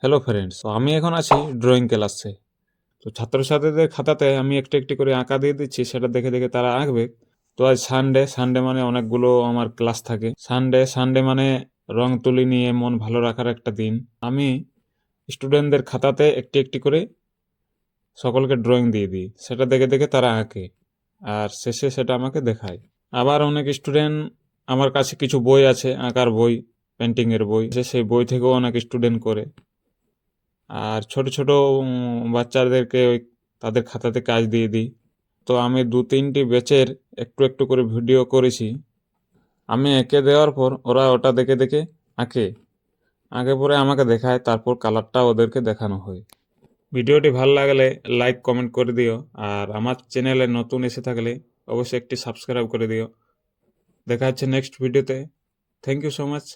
Hello friends, তো আমি এখন আছি ড্রয়িং ক্লাসে। তো ছাত্রছাত্রীদের খাতাতে আমি একটু একটু করে আঁকা দিয়ে দিচ্ছি, সেটা দেখে দেখে তারা আঁকবে। তো আজ সানডে, সানডে মানে অনেকগুলো আমার ক্লাস থাকে। সানডে সানডে মানে রং তুলি নিয়ে মন ভালো রাখার একটা দিন। আমি স্টুডেন্টদের খাতাতে একটি একটি করে সকলকে ড্রয়িং দিয়ে দিই, সেটা দেখে দেখে তারা আঁকে আর শেষে সেটা আমাকে দেখায়। আবার অনেক স্টুডেন্ট, আমার কাছে কিছু বই আছে, আঁকার বই, পেন্টিংয়ের বই, সেই বই থেকেও অনেক স্টুডেন্ট করে। আর ছোট ছোট বাচ্চাদেরকে ওই তাদের খাতাতে কাজ দিয়ে দিই। তো আমি ২-৩টি ব্যাচের একটু একটু করে ভিডিও করেছি। আমি এঁকে দেওয়ার পর ওরা ওটা দেখে দেখে আঁকে। আঁকে পরে আমাকে দেখায়, তারপর কালারটা ওদেরকে দেখানো হয়। ভিডিওটি ভালো লাগলে লাইক কমেন্ট করে দিও, আর আমার চ্যানেলে নতুন এসে থাকলে অবশ্যই একটি সাবস্ক্রাইব করে দিও। দেখা হচ্ছে নেক্সট ভিডিওতে। Thank you so much.